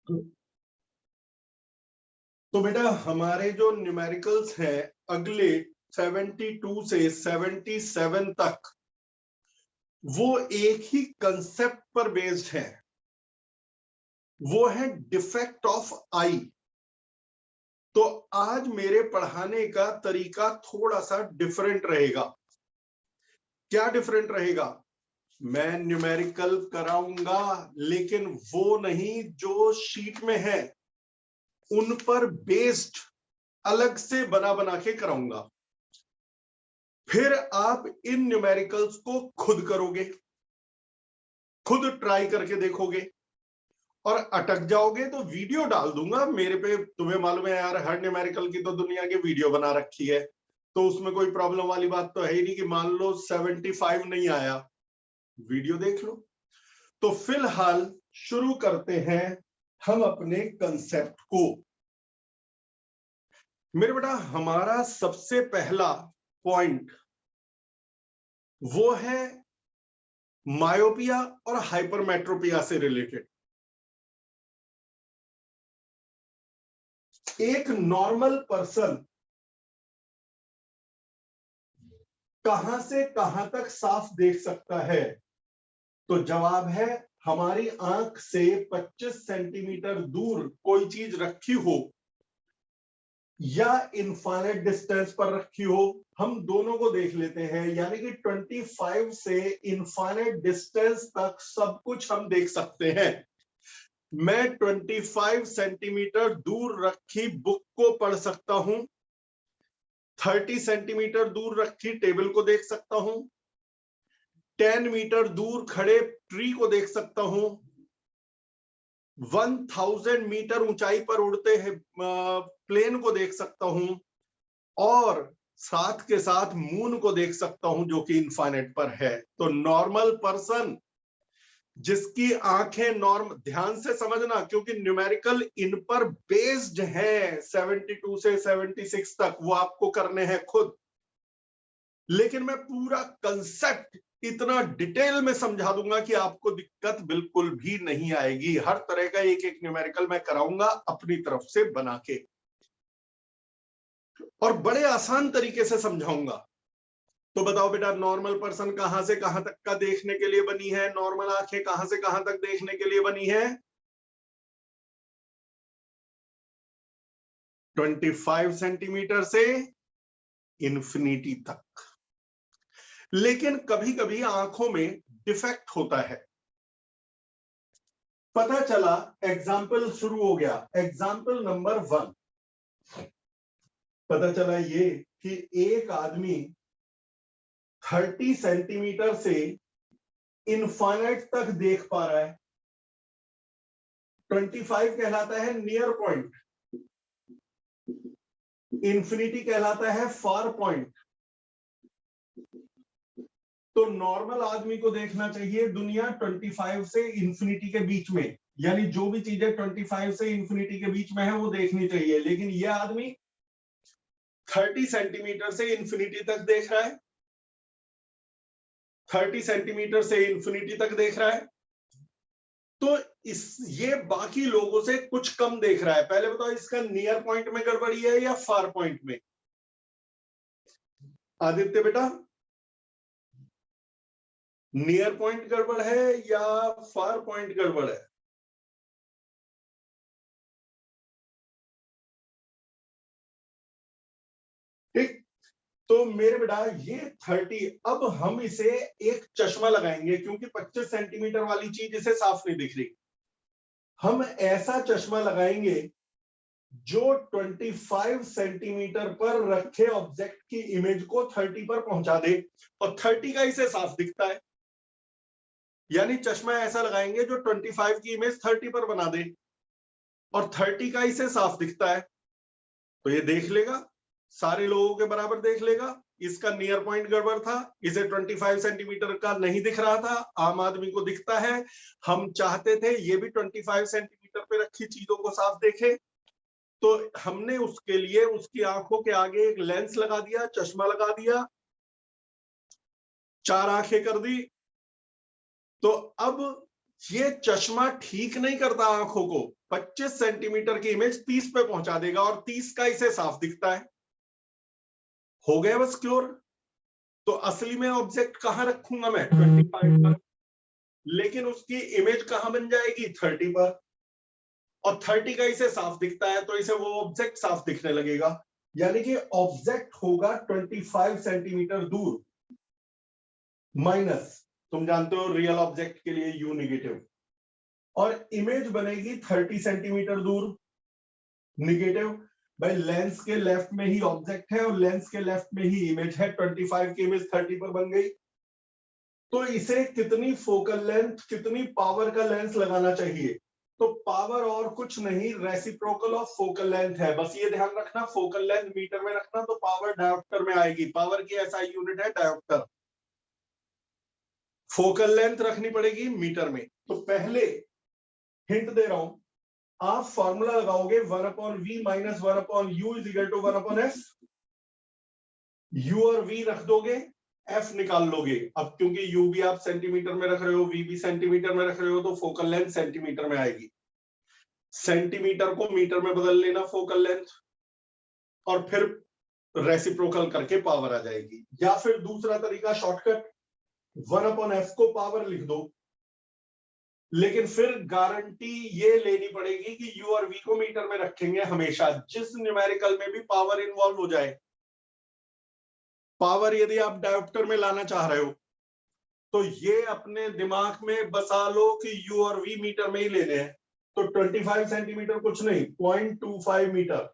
तो बेटा हमारे जो न्यूमेरिकल्स हैं अगले 72 से 77 तक, वो एक ही कंसेप्ट पर बेस्ड है, वो है डिफेक्ट ऑफ आई। तो आज मेरे पढ़ाने का तरीका थोड़ा सा डिफरेंट रहेगा। क्या डिफरेंट रहेगा? मैं न्यूमेरिकल कराऊंगा, लेकिन वो नहीं जो शीट में है, उन पर बेस्ड अलग से बना बना के कराऊंगा। फिर आप इन न्यूमेरिकल्स को खुद करोगे, खुद ट्राई करके देखोगे, और अटक जाओगे तो वीडियो डाल दूंगा मेरे पे। तुम्हें मालूम है यार, हर न्यूमेरिकल की तो दुनिया की वीडियो बना रखी है, तो उसमें कोई प्रॉब्लम वाली बात तो है ही नहीं कि मान लो 75 नहीं आया, वीडियो देख लो। तो फिलहाल शुरू करते हैं हम अपने कंसेप्ट को। मेरे बेटा हमारा सबसे पहला पॉइंट वो है मायोपिया और हाइपरमेट्रोपिया से रिलेटेड। एक नॉर्मल पर्सन कहां से कहां तक साफ देख सकता है? तो जवाब है, हमारी आंख से 25 सेंटीमीटर दूर कोई चीज रखी हो या इनफाइनाइट डिस्टेंस पर रखी हो, हम दोनों को देख लेते हैं। यानी कि 25 से इनफाइनाइट डिस्टेंस तक सब कुछ हम देख सकते हैं। मैं 25 सेंटीमीटर दूर रखी बुक को पढ़ सकता हूं, 30 सेंटीमीटर दूर रखी टेबल को देख सकता हूं, 10 मीटर दूर खड़े ट्री को देख सकता हूं, 1000 मीटर ऊंचाई पर उड़ते हैं प्लेन को देख सकता हूं, और साथ के साथ मून को देख सकता हूं जो कि इनफाइनाइट पर है। तो नॉर्मल पर्सन जिसकी आंखें नॉर्मल, ध्यान से समझना क्योंकि न्यूमेरिकल इन पर बेस्ड है 72 से 76 तक, वो आपको करने हैं खुद। लेकिन मैं पूरा कंसेप्ट इतना डिटेल में समझा दूंगा कि आपको दिक्कत बिल्कुल भी नहीं आएगी। हर तरह का एक एक न्यूमेरिकल मैं कराऊंगा अपनी तरफ से बना के, और बड़े आसान तरीके से समझाऊंगा। तो बताओ बेटा, नॉर्मल पर्सन कहां से कहां तक का देखने के लिए बनी है? नॉर्मल आंखें कहां से कहां तक देखने के लिए बनी है? 25 सेंटीमीटर से इंफिनिटी तक। लेकिन कभी कभी आंखों में डिफेक्ट होता है। पता चला, एग्जाम्पल शुरू हो गया, एग्जाम्पल नंबर 1। पता चला ये कि एक आदमी 30 सेंटीमीटर से इनफाइनाइट तक देख पा रहा है। 25 कहलाता है नियर पॉइंट, इंफिनिटी कहलाता है फार पॉइंट। तो नॉर्मल आदमी को देखना चाहिए दुनिया 25 से इंफिनिटी के बीच में, यानी जो भी चीजें 25 से इंफिनिटी के बीच में है वो देखनी चाहिए। लेकिन यह आदमी 30 सेंटीमीटर से इंफिनिटी तक देख रहा है, 30 सेंटीमीटर से इंफिनिटी तक देख रहा है। तो ये बाकी लोगों से कुछ कम देख रहा है। पहले बताओ, इसका नियर पॉइंट में गड़बड़ी है या फार पॉइंट में? आदित्य बेटा, नियर पॉइंट गड़बड़ है या फार पॉइंट गड़बड़ है? ठीक। तो मेरे बेटा ये 30, अब हम इसे एक चश्मा लगाएंगे क्योंकि 25 सेंटीमीटर वाली चीज इसे साफ नहीं दिख रही। हम ऐसा चश्मा लगाएंगे जो 25 सेंटीमीटर पर रखे ऑब्जेक्ट की इमेज को 30 पर पहुंचा दे, और 30 का इसे साफ दिखता है। यानी चश्मा ऐसा लगाएंगे जो 25 की इमेज 30 पर बना दे, और 30 का इसे साफ दिखता है। तो ये देख लेगा, सारे लोगों के बराबर देख लेगा। इसका नियर पॉइंट गड़बड़ था, इसे 25 सेंटीमीटर का नहीं दिख रहा था, आम आदमी को दिखता है। हम चाहते थे ये भी 25 सेंटीमीटर पे रखी चीजों को साफ देखे, तो हमने उसके लिए उसकी आंखों के आगे एक लेंस लगा दिया, चश्मा लगा दिया, 4 आंखें कर दी। तो अब ये चश्मा ठीक नहीं करता आंखों को। 25 सेंटीमीटर की इमेज 30 पे पहुंचा देगा और 30 का इसे साफ दिखता है। हो गया बस क्लियर। तो असली में ऑब्जेक्ट कहां रखूंगा मैं 25 पर, लेकिन उसकी इमेज कहां बन जाएगी 30 पर, और 30 का इसे साफ दिखता है तो इसे वो ऑब्जेक्ट साफ दिखने लगेगा। यानी कि ऑब्जेक्ट होगा 25 सेंटीमीटर दूर, माइनस, तुम जानते हो रियल ऑब्जेक्ट के लिए यू नेगेटिव, और इमेज बनेगी 30 सेंटीमीटर दूर, नेगेटिव। भाई लेंस के लेफ्ट में ही ऑब्जेक्ट है और लेंस के लेफ्ट में ही इमेज है, 25 की इमेज 30 पर बन गई। तो इसे कितनी फोकल लेंथ, कितनी पावर का लेंस लगाना चाहिए? तो पावर और कुछ नहीं, रेसिप्रोकल ऑफ फोकल लेंथ है। बस ये ध्यान रखना, फोकल लेंथ मीटर में रखना, तो पावर डायोप्टर में आएगी। पावर की ऐसा यूनिट है डायोप्टर। फोकल लेंथ रखनी पड़ेगी मीटर में। तो पहले हिंट दे रहा हूं, आप फॉर्मूला लगाओगे 1/v minus 1/u is equal to 1/f। u और v रख दोगे, f निकाल लोगे। अब क्योंकि u भी आप सेंटीमीटर में रख रहे हो, v भी सेंटीमीटर में रख रहे हो, तो फोकल लेंथ सेंटीमीटर में आएगी। सेंटीमीटर को मीटर में बदल लेना फोकल लेंथ, और फिर रेसिप्रोकल करके पावर आ जाएगी। या फिर दूसरा तरीका शॉर्टकट, 1/f को पावर लिख दो, लेकिन फिर गारंटी ये लेनी पड़ेगी कि u और v को मीटर में रखेंगे हमेशा, जिस न्यूमेरिकल में भी पावर इन्वॉल्व हो जाए। पावर यदि आप डायोप्टर में लाना चाह रहे हो तो ये अपने दिमाग में बसा लो कि u और v मीटर में ही लेने हैं। तो 25 सेंटीमीटर कुछ नहीं, 0.25 मीटर,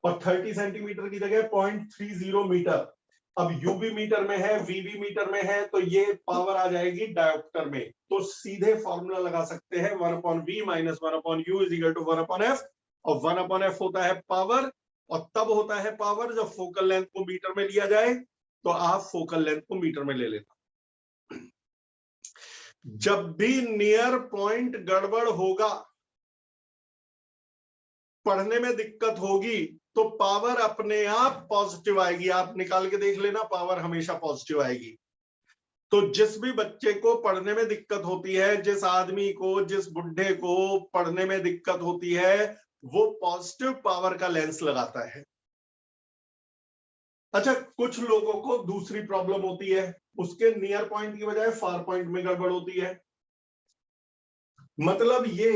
और 30 सेंटीमीटर की जगह 0.30 मीटर। अब u भी मीटर में है, v भी मीटर में है, तो ये पावर आ जाएगी डायोप्टर में। तो सीधे फॉर्मूला लगा सकते हैं 1/v minus 1/u is equal to 1/f, और 1/f होता है पावर, और तब होता है पावर जब फोकल लेंथ को मीटर में लिया जाए। तो आप फोकल लेंथ को मीटर में ले लेना। जब भी नियर पॉइंट गड़बड़ होगा, पढ़ने में दिक्कत होगी, तो पावर अपने आप पॉजिटिव आएगी। आप निकाल के देख लेना, पावर हमेशा पॉजिटिव आएगी। तो जिस भी बच्चे को पढ़ने में दिक्कत होती है, जिस आदमी को, जिस बुढ़े को पढ़ने में दिक्कत होती है, वो पॉजिटिव पावर का लेंस लगाता है। अच्छा, कुछ लोगों को दूसरी प्रॉब्लम होती है, उसके नियर पॉइंट की बजाय फार पॉइंट में गड़बड़ होती है। मतलब ये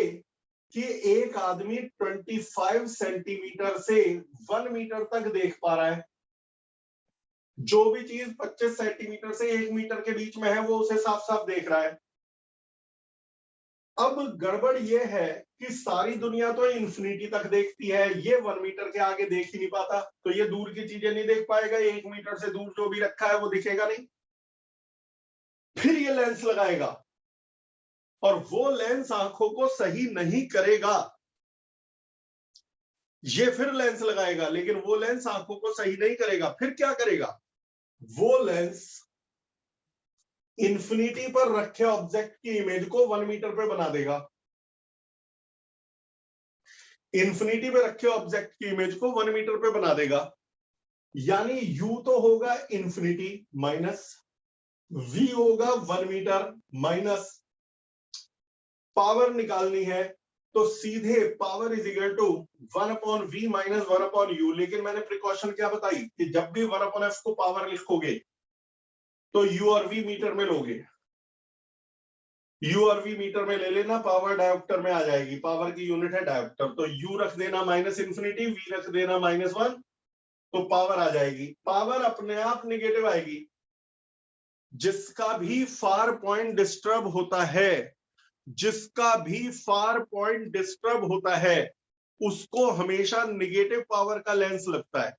कि एक आदमी 25 सेंटीमीटर से 1 मीटर तक देख पा रहा है, जो भी चीज 25 सेंटीमीटर से 1 मीटर के बीच में है वो उसे साफ साफ देख रहा है। अब गड़बड़ ये है कि सारी दुनिया तो इन्फिनिटी तक देखती है, ये 1 मीटर के आगे देख ही नहीं पाता, तो ये दूर की चीजें नहीं देख पाएगा। 1 मीटर से दूर जो भी रखा है वो दिखेगा नहीं। फिर ये लेंस लगाएगा, और वो लेंस आंखों को सही नहीं करेगा। ये फिर लेंस लगाएगा, लेकिन वो लेंस आंखों को सही नहीं करेगा। फिर क्या करेगा? वो लेंस इन्फिनिटी पर रखे ऑब्जेक्ट की इमेज को 1 मीटर पे बना देगा। इन्फिनिटी पे रखे ऑब्जेक्ट की इमेज को 1 मीटर पे बना देगा। यानी u तो होगा इन्फिनिटी माइनस, v होगा 1 मीटर माइनस, पावर निकालनी है तो सीधे power is equal to 1/v minus 1/u। लेकिन मैंने प्रिकॉशन क्या बताई कि जब भी 1/f को पावर लिखोगे तो u और v मीटर में लोगे। u और v मीटर में ले लेना, पावर डायोप्टर में आ जाएगी। पावर की यूनिट है डायोप्टर, तो u रख देना माइनस इन्फिनिटी, v रख देना -1, तो पावर आ जाएगी। पावर अपने आप नेगेटिव आएगी। जिसका भी फार पॉइंट डिस्टर्ब होता है, जिसका भी फार पॉइंट डिस्टर्ब होता है, उसको हमेशा नेगेटिव पावर का लेंस लगता है।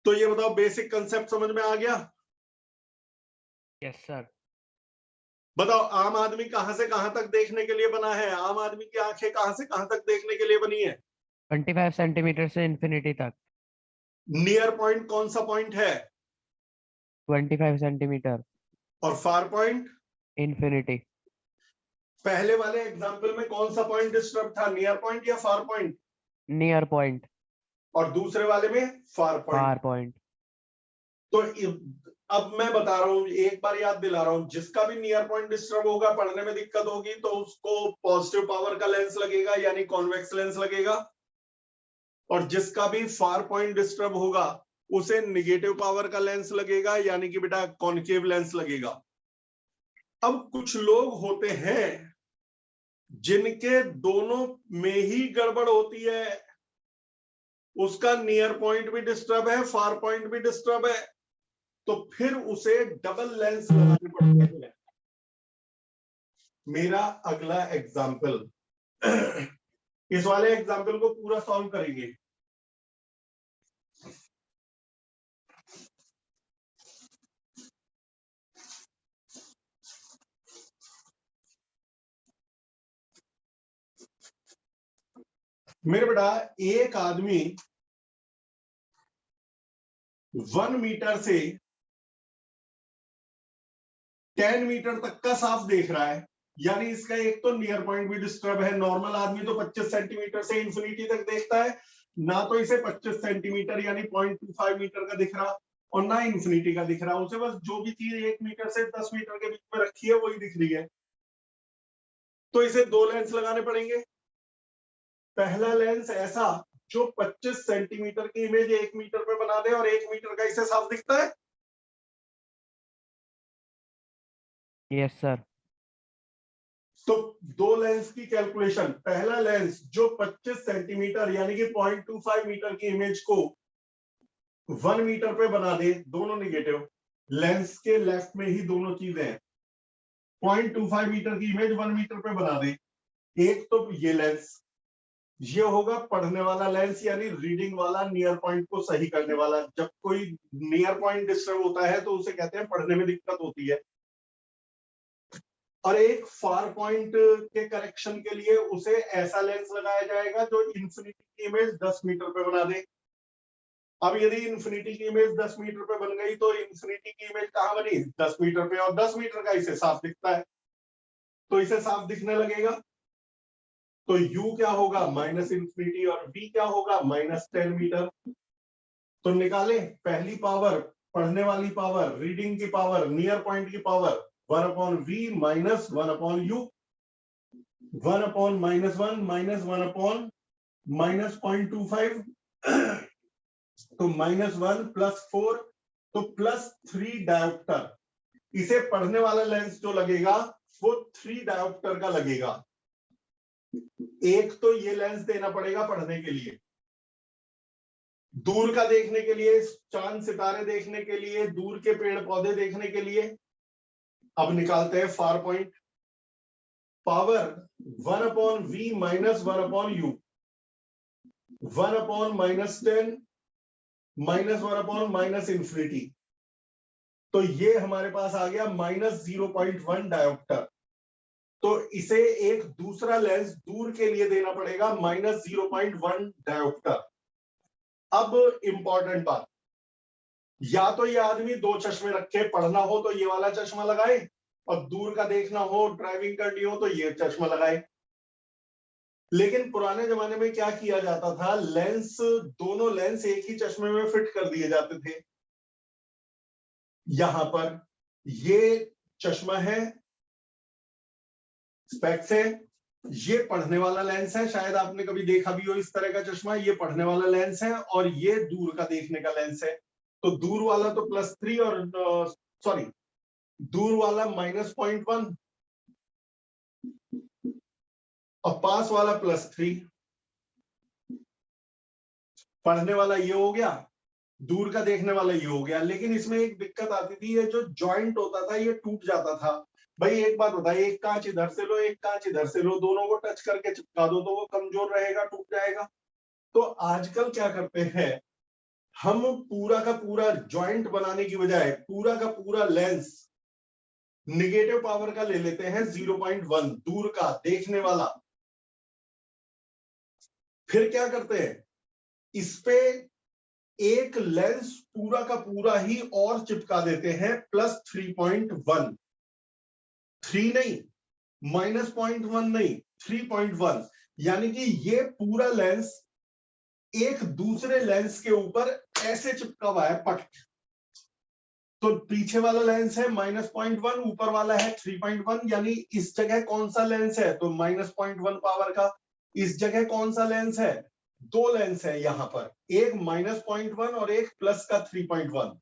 तो ये बताओ, बेसिक कंसेप्ट समझ में आ गया? Yes sir. बताओ, आम आदमी कहां से कहां तक देखने के लिए बना है? आम आदमी की आंखें कहां से कहां तक देखने के लिए बनी है? 25 सेंटीमीटर से इन्फिनिटी तक। नियर पॉइंट कौन सा पॉइंट है? 25 सेंटीमीटर। और फार पॉइंट? इन्फिनिटी। पहले वाले एग्जाम्पल में कौन सा पॉइंट डिस्टर्ब था, नियर पॉइंट या फार पॉइंट? Near point. और दूसरे वाले में फार पॉइंट। Far point. तो अब मैं बता रहा हूं, एक बार याद दिला रहा हूं, जिसका भी नियर पॉइंट डिस्टर्ब होगा, पढ़ने में दिक्कत होगी, तो उसको पॉजिटिव पावर का लेंस लगेगा यानी कॉन्वेक्स लेंस लगेगा, और जिसका भी फार पॉइंट डिस्टर्ब होगा उसे निगेटिव पावर का लेंस लगेगा यानी कि बेटा कॉन्केव लेंस लगेगा। अब कुछ लोग होते हैं जिनके दोनों में ही गड़बड़ होती है, उसका नियर पॉइंट भी डिस्टर्ब है, फार पॉइंट भी डिस्टर्ब है, तो फिर उसे डबल लेंस लगाने पड़ते हैं। मेरा अगला एग्जाम्पल, इस वाले एग्जाम्पल को पूरा सॉल्व करेंगे। मेरे बेटा एक आदमी 1 मीटर से 10 मीटर तक का साफ देख रहा है, यानी इसका एक तो नियर पॉइंट भी डिस्टर्ब है। नॉर्मल आदमी तो 25 सेंटीमीटर से इंफिनिटी तक देखता है, ना तो इसे 25 सेंटीमीटर यानी 0.25 मीटर का दिख रहा और ना इंफिनिटी का दिख रहा, उसे बस जो भी चीज 1 मीटर से 10 मीटर के बीच में रखी है वही दिख रही है। तो इसे दो लेंस लगाने पड़ेंगे। पहला लेंस ऐसा जो 25 सेंटीमीटर की इमेज 1 मीटर पे बना दे और 1 मीटर का इसे साफ दिखता है। Yes sir. तो दो लेंस की कैलकुलेशन, पहला लेंस जो 25 सेंटीमीटर यानी कि 0.25 मीटर की इमेज को 1 मीटर पे बना दे, दोनों निगेटिव, लेंस के लेफ्ट में ही दोनों चीजें हैं। 0.25 मीटर की इमेज 1 मीटर पे बना दे, एक तो ये लेंस, ये होगा पढ़ने वाला लेंस यानी रीडिंग वाला, नियर पॉइंट को सही करने वाला। जब कोई नियर पॉइंट डिस्टर्ब होता है तो उसे कहते हैं पढ़ने में दिक्कत होती है। और एक फार पॉइंट के करेक्शन के लिए उसे ऐसा लेंस लगाया जाएगा जो इंफिनिटी की इमेज 10 मीटर पे बना दे। अब यदि इंफिनिटी की इमेज 10 मीटर पे बन गई तो इंफिनिटी की इमेज कहां बनी, 10 मीटर पे, और 10 मीटर का इसे साफ दिखता है तो इसे साफ दिखने लगेगा। तो u क्या होगा, माइनस इंफिनिटी, और v क्या होगा, -10 मीटर। तो निकाले पहली पावर, पढ़ने वाली पावर, रीडिंग की पावर, नियर पॉइंट की power, 1/v minus 1/u, 1/-1 minus 1/-, -0.25, तो -1 +4, तो +3 डायोप्टर। इसे पढ़ने वाला लेंस जो लगेगा वो 3 डायोप्टर का लगेगा। एक तो ये लेंस देना पड़ेगा पढ़ने के लिए, दूर का देखने के लिए, चांद सितारे देखने के लिए, दूर के पेड़ पौधे देखने के लिए। अब निकालते हैं far point. Power 1/v minus 1/u, 1/-10 minus 1/- infinity, तो ये हमारे पास आ गया -0.1 डायोप्टर। तो इसे एक दूसरा लेंस दूर के लिए देना पड़ेगा -0.1 डायोप्टर। अब इंपॉर्टेंट बात, या तो ये आदमी दो चश्मे रखे, पढ़ना हो तो ये वाला चश्मा लगाए और दूर का देखना हो, ड्राइविंग करनी हो तो ये चश्मा लगाए। लेकिन पुराने जमाने में क्या किया जाता था, लेंस, दोनों लेंस एक ही चश्मे में फिट कर दिए जाते थे। यहां पर ये चश्मा है, स्पेक्स है, ये पढ़ने वाला लेंस है, शायद आपने कभी देखा भी हो इस तरह का चश्मा, ये पढ़ने वाला लेंस है और ये दूर का देखने का लेंस है। तो दूर वाला तो +3 और सॉरी, दूर वाला -0.1 और पास वाला +3, पढ़ने वाला ये हो गया, दूर का देखने वाला ये हो गया। लेकिन इसमें एक दिक्कत आती थी, ये जो जॉइंट होता था ये टूट जाता था। भाई एक बात बताइए, एक कांच इधर से लो, एक कांच इधर से लो, दोनों को टच करके चिपका दो तो वो कमजोर रहेगा, टूट जाएगा। तो आजकल क्या करते हैं, हम पूरा का पूरा जॉइंट बनाने की बजाय पूरा का पूरा लेंस निगेटिव पावर का ले लेते हैं, 0.1 दूर का देखने वाला। फिर क्या करते हैं, इस पे एक लेंस पूरा का पूरा ही और चिपका देते हैं, +3.1, 3 नहीं, -0.1 नहीं, 3.1, यानी कि ये पूरा लेंस एक दूसरे लेंस के ऊपर ऐसे चिपका हुआ है, पट। तो पीछे वाला लेंस है -0.1, ऊपर वाला है 3.1, यानी इस जगह कौन सा लेंस है, तो -0.1 पावर का। इस जगह कौन सा लेंस है, दो लेंस है यहाँ पर, एक -0.1 और एक प्लस का 3.1।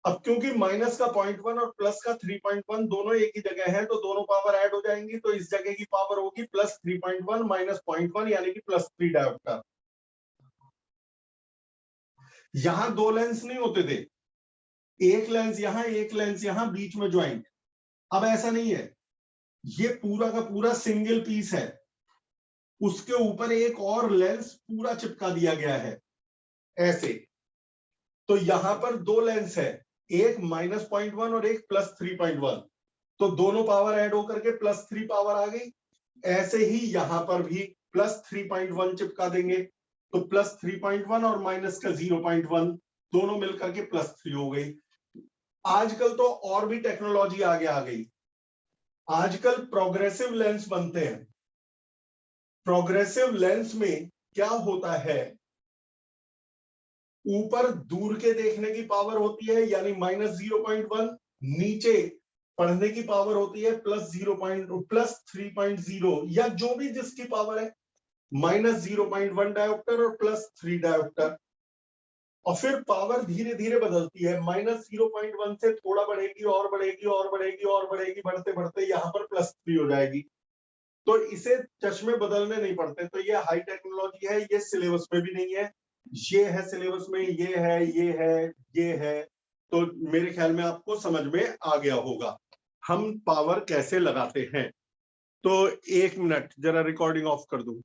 अब क्योंकि माइनस का 0.1 और प्लस का 3.1 दोनों एक ही जगह है, तो दोनों पावर ऐड हो जाएंगी, तो इस जगह की पावर होगी +3.1 -0.1, यानी कि +3 डायोप्टर। यहां दो लेंस नहीं होते थे, एक लेंस यहां एक लेंस यहां, बीच में ज्वाइंट। अब ऐसा नहीं है, ये पूरा का पूरा सिंगल पीस है, उसके ऊपर एक और लेंस पूरा चिपका दिया गया है ऐसे। तो यहां पर दो लेंस है, एक -0.1 और एक +3.1, तो दोनों पावर ऐड होकर के +3 पावर आ गई। ऐसे ही यहां पर भी +3.1 चिपका देंगे, तो +3.1 और माइनस का 0.1 दोनों मिलकर के +3 हो गई। आजकल तो और भी टेक्नोलॉजी आगे आ गई, आजकल प्रोग्रेसिव लेंस बनते हैं। प्रोग्रेसिव लेंस में क्या होता है, ऊपर दूर के देखने की पावर होती है यानी -0.1, नीचे पढ़ने की पावर होती है +3.0 या जो भी जिसकी पावर है, -0.1 डायोप्टर और +3 डायोप्टर। और फिर पावर धीरे धीरे बदलती है, -0.1 से थोड़ा बढ़ेगी और बढ़ेगी और बढ़ेगी और बढ़ेगी, बढ़ते बढ़ते यहाँ पर +3 हो जाएगी। तो इसे चश्मे बदलने नहीं पड़ते, तो ये हाई टेक्नोलॉजी है, ये सिलेबस में भी नहीं है। ये है सिलेबस में, ये है, ये है, ये है, तो मेरे ख्याल में आपको समझ में आ गया होगा हम पावर कैसे लगाते हैं। तो 1 मिनट जरा रिकॉर्डिंग ऑफ कर दूं।